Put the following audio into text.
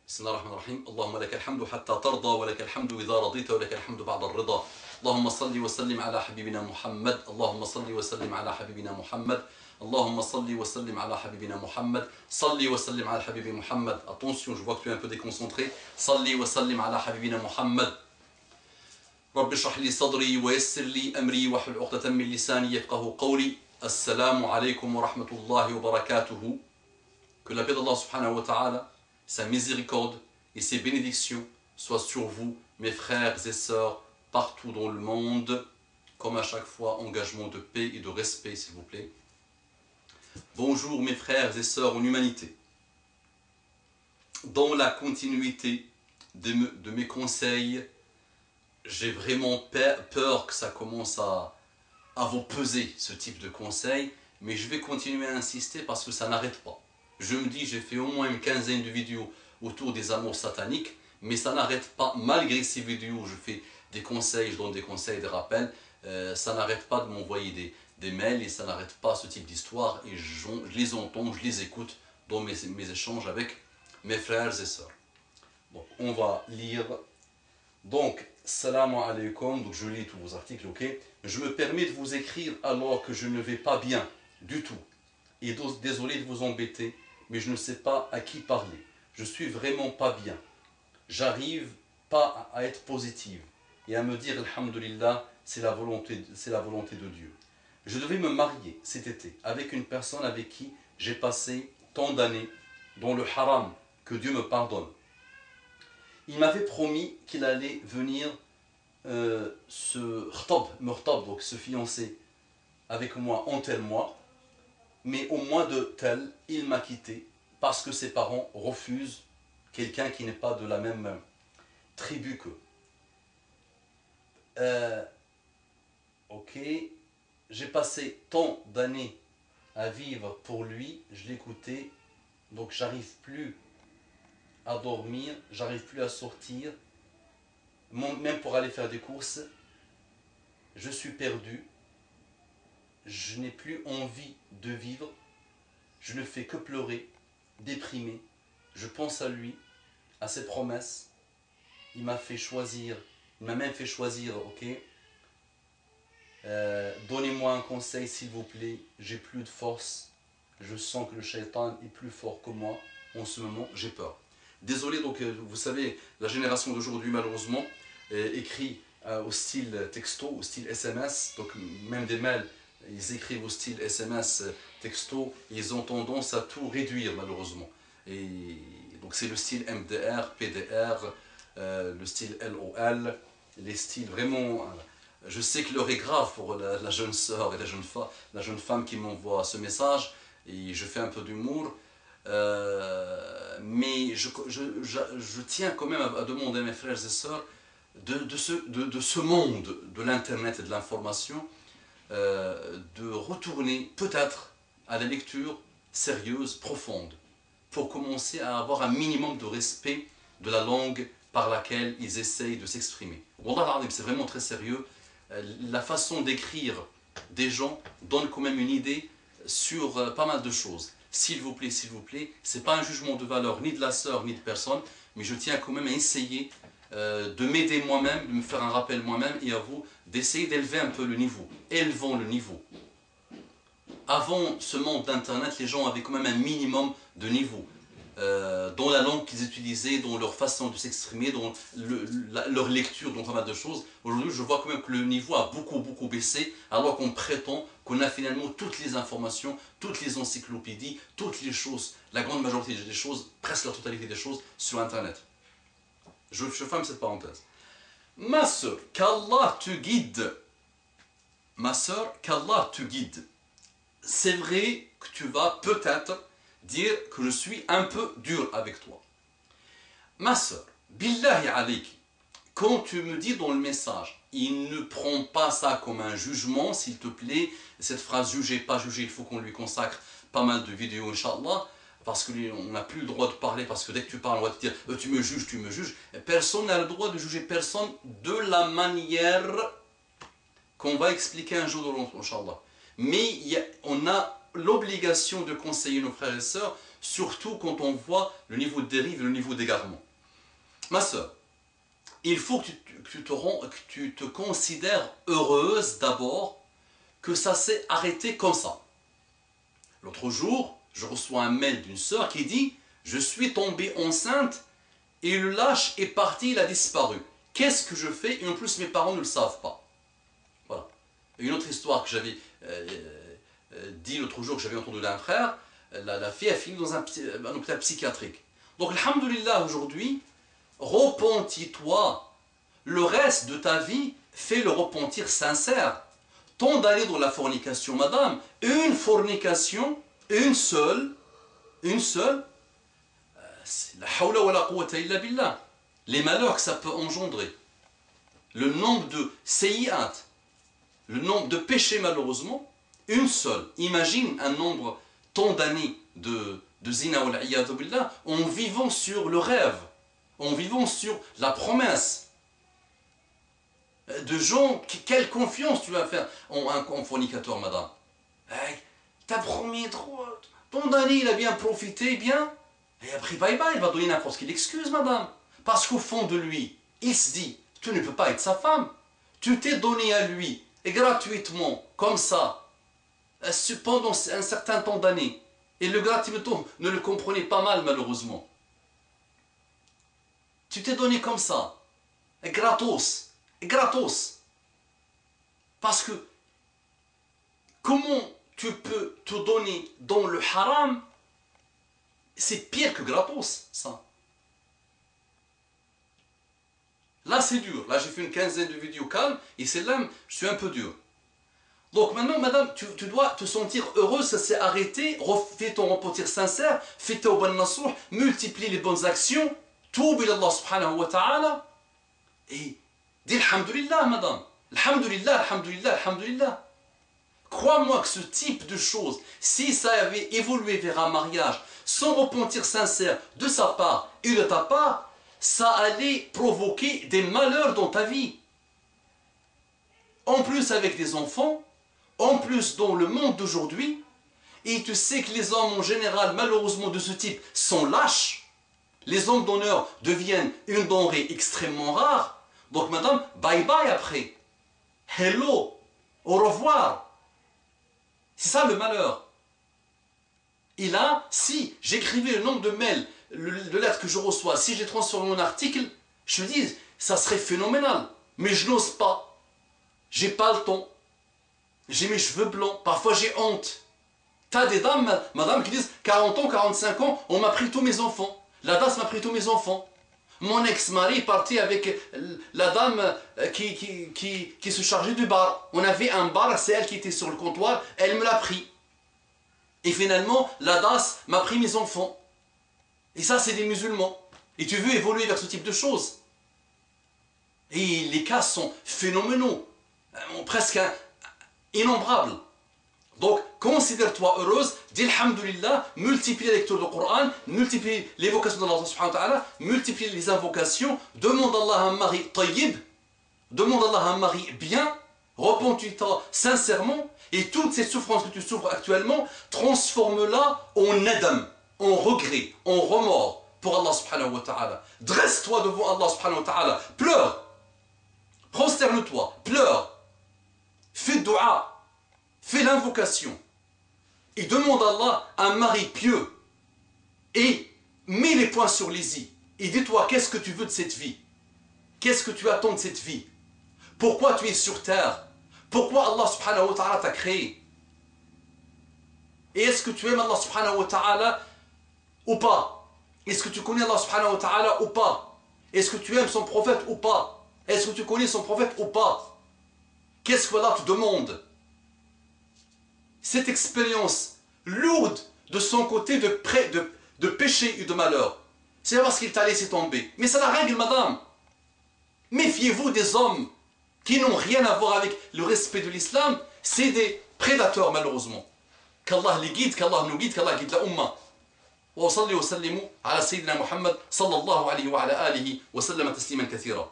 بسم الله الرحمن الرحيم. اللهم لك الحمد حتى ترضى ولك الحمد إذا رضيت ولك الحمد بعد الرضا. اللهم صل وسلم على حبيبنا محمد. اللهم صل وسلم على حبيبنا محمد. اللهم صل وسلم على حبيبنا محمد. صل وسلم على حبيبنا محمد. Attention, je vois que tu es un peu déconcentré. صل وسلم على حبيبنا محمد. رب اشرح لي صدري ويسر لي أمري واحلل عقدة من لساني يفقهوا قولي. السلام عليكم ورحمة الله وبركاته. Que la paix d'Allah subhanahu wa ta'ala, sa miséricorde et ses bénédictions soient sur vous, mes frères et sœurs, partout dans le monde. Comme à chaque fois, engagement de paix et de respect, s'il vous plaît. Bonjour mes frères et sœurs en humanité. Dans la continuité de mes conseils, j'ai vraiment peur que ça commence à vous peser, ce type de conseils, mais je vais continuer à insister parce que ça n'arrête pas. Je me dis, j'ai fait au moins une quinzaine de vidéos autour des amours sataniques, mais ça n'arrête pas, malgré ces vidéos où je fais des conseils, je donne des conseils, des rappels, ça n'arrête pas de m'envoyer des mails et ça n'arrête pas ce type d'histoire et je les entends, je les écoute dans mes échanges avec mes frères et sœurs. Bon, on va lire. Donc, salam alaikum, donc je lis tous vos articles, ok. Je me permets de vous écrire alors que je ne vais pas bien du tout. Et désolé de vous embêter, mais je ne sais pas à qui parler. Je suis vraiment pas bien. J'arrive pas à être positive et à me dire alhamdulillah, c'est la volonté de Dieu. Je devais me marier cet été avec une personne avec qui j'ai passé tant d'années dans le haram, que Dieu me pardonne. Il m'avait promis qu'il allait venir donc se fiancer avec moi en tel mois, mais au mois de tel, il m'a quitté parce que ses parents refusent quelqu'un qui n'est pas de la même tribu qu'eux. Ok, j'ai passé tant d'années à vivre pour lui, je l'écoutais, donc j'arrive plus à dormir, j'arrive plus à sortir, même pour aller faire des courses, je suis perdu, je n'ai plus envie de vivre, je ne fais que pleurer, déprimé, je pense à lui, à ses promesses, il m'a même fait choisir, ok, donnez-moi un conseil s'il vous plaît, j'ai plus de force, je sens que le shaitan est plus fort que moi, en ce moment j'ai peur. Désolé, donc vous savez, la génération d'aujourd'hui malheureusement écrit au style texto, au style SMS, donc même des mails, ils écrivent au style SMS, texto, et ils ont tendance à tout réduire malheureusement. Et donc c'est le style MDR, PDR, le style LOL, les styles vraiment... Je sais que l'heure est grave pour la jeune sœur et la jeune femme qui m'envoie ce message, et je fais un peu d'humour. Mais je tiens quand même à demander à mes frères et sœurs de ce monde de l'internet et de l'information de retourner peut-être à la lecture sérieuse, profonde, pour commencer à avoir un minimum de respect de la langue par laquelle ils essayent de s'exprimer. Wallah, c'est vraiment très sérieux. La façon d'écrire des gens donne quand même une idée sur pas mal de choses. S'il vous plaît, ce n'est pas un jugement de valeur ni de la sœur ni de personne, mais je tiens quand même à essayer de m'aider moi-même, de me faire un rappel moi-même et à vous d'essayer d'élever un peu le niveau. Élevons le niveau. Avant ce monde d'internet, les gens avaient quand même un minimum de niveau. Dans la langue qu'ils utilisaient, dans leur façon de s'exprimer, dans leur lecture, dans pas mal de choses. Aujourd'hui, je vois quand même que le niveau a beaucoup baissé, alors qu'on prétend qu'on a finalement toutes les informations, toutes les encyclopédies, toutes les choses, la grande majorité des choses, presque la totalité des choses, sur Internet. Je ferme cette parenthèse. Ma soeur, qu'Allah te guide. Ma soeur, qu'Allah te guide. C'est vrai que tu vas peut-être dire que je suis un peu dur avec toi. Ma soeur, billahi alayki, quand tu me dis dans le message, il ne prend pas ça comme un jugement, s'il te plaît, cette phrase juger, pas juger, il faut qu'on lui consacre pas mal de vidéos, Inch'Allah, parce qu'on n'a plus le droit de parler, parce que dès que tu parles, on va te dire tu me juges. Personne n'a le droit de juger personne de la manière qu'on va expliquer un jour de l'autre, Inch'Allah. Mais on a l'obligation de conseiller nos frères et sœurs surtout quand on voit le niveau de dérive et le niveau d'égarement. Ma soeur, il faut que tu te considères heureuse d'abord que ça s'est arrêté comme ça. L'autre jour, je reçois un mail d'une soeur qui dit « Je suis tombée enceinte et le lâche est parti, il a disparu. Qu'est-ce que je fais ?» Et en plus, mes parents ne le savent pas. Voilà. Une autre histoire que j'avais dit l'autre jour, que j'avais entendu d'un frère, la fille a fini dans un hôpital psychiatrique. Donc, alhamdoulilah, aujourd'hui, repentis-toi. Le reste de ta vie, fais le repentir sincère. Tant d'aller dans la fornication, madame, une fornication, une seule, la hawla wa la quwwata illa billah. Les malheurs que ça peut engendrer. Le nombre de sayyi'at, le nombre de péchés malheureusement, une seule. Imagine un nombre tant d'années de zina wa l'iyadhu billah en vivant sur le rêve, en vivant sur la promesse. De gens, quelle confiance tu vas faire en fornicateur, madame. T'as promis trop, ton année il a bien profité, bien, et après bye bye, il va donner n'importe quelle excuse, madame. Parce qu'au fond de lui, il se dit, tu ne peux pas être sa femme. Tu t'es donné à lui, et gratuitement, comme ça, pendant un certain temps d'années. Et le gratuitement ne le comprenait pas mal, malheureusement. Tu t'es donné comme ça, et gratos. Gratos. Parce que comment tu peux te donner dans le haram, c'est pire que gratos, ça. Là, c'est dur. Là, j'ai fait une quinzaine de vidéos calmes, et celle-là, je suis un peu dur. Donc maintenant, madame, tu dois te sentir heureuse, ça s'est arrêté, fais ton repentir sincère, fais tawban nasuh, multiplie les bonnes actions, toub ila Allah subhanahu wa ta'ala, et dis alhamdulillah, madame. Alhamdulillah, alhamdulillah, alhamdulillah. Crois-moi que ce type de choses, si ça avait évolué vers un mariage, sans repentir sincère de sa part et de ta part, ça allait provoquer des malheurs dans ta vie. En plus avec des enfants, en plus dans le monde d'aujourd'hui, et tu sais que les hommes en général, malheureusement de ce type, sont lâches. Les hommes d'honneur deviennent une denrée extrêmement rare. Donc madame, bye bye après. Hello, au revoir. C'est ça le malheur. Et là, si j'écrivais le nombre de mails, de lettres que je reçois, si j'ai transformé mon article, je me dis, ça serait phénoménal. Mais je n'ose pas. J'ai pas le temps. J'ai mes cheveux blancs. Parfois j'ai honte. T'as des dames, madame, qui disent 40 ans, 45 ans, on m'a pris tous mes enfants. La DAS m'a pris tous mes enfants. Mon ex-mari partait avec la dame qui se chargeait du bar. On avait un bar, c'est elle qui était sur le comptoir, elle me l'a pris. Et finalement, la DAS m'a pris mes enfants. Et ça, c'est des musulmans. Et tu veux évoluer vers ce type de choses. Et les cas sont phénoménaux, presque innombrables. Donc, considère-toi heureuse, dis alhamdulillah, multiplie la lecture du Coran, multiplie l'évocation d'Allah subhanahu wa ta'ala, multiplie les invocations, demande à Allah un mari tayyib, demande à Allah un mari bien, repens-toi sincèrement, et toute cette souffrance que tu souffres actuellement, transforme-la en nadam, en regret, en remords pour Allah subhanahu wa ta'ala. Dresse-toi devant Allah subhanahu wa ta'ala, pleure, prosterne-toi, pleure, fais dua. Fais l'invocation et demande à Allah un mari pieux et mets les points sur les i et dis-toi qu'est-ce que tu veux de cette vie, qu'est-ce que tu attends de cette vie, pourquoi tu es sur terre, pourquoi Allah subhanahu wa ta'ala t'a créé, et est-ce que tu aimes Allah subhanahu wa ta'ala ou pas, est-ce que tu connais Allah subhanahu wa ta'ala ou pas, est-ce que tu aimes son prophète ou pas, est-ce que tu connais son prophète ou pas, qu'est-ce que Allah te demande. Cette expérience lourde de son côté de péché et de malheur, c'est parce qu'il t'a laissé tomber. Mais c'est la règle, madame. Méfiez-vous des hommes qui n'ont rien à voir avec le respect de l'islam. C'est des prédateurs, malheureusement. Qu'Allah les guide, qu'Allah nous guide, qu'Allah guide la umma. Wa salli wa sallimu ala sayyidina Muhammad sallallahu alayhi wa ala alihi wa sallama tasliman kathira.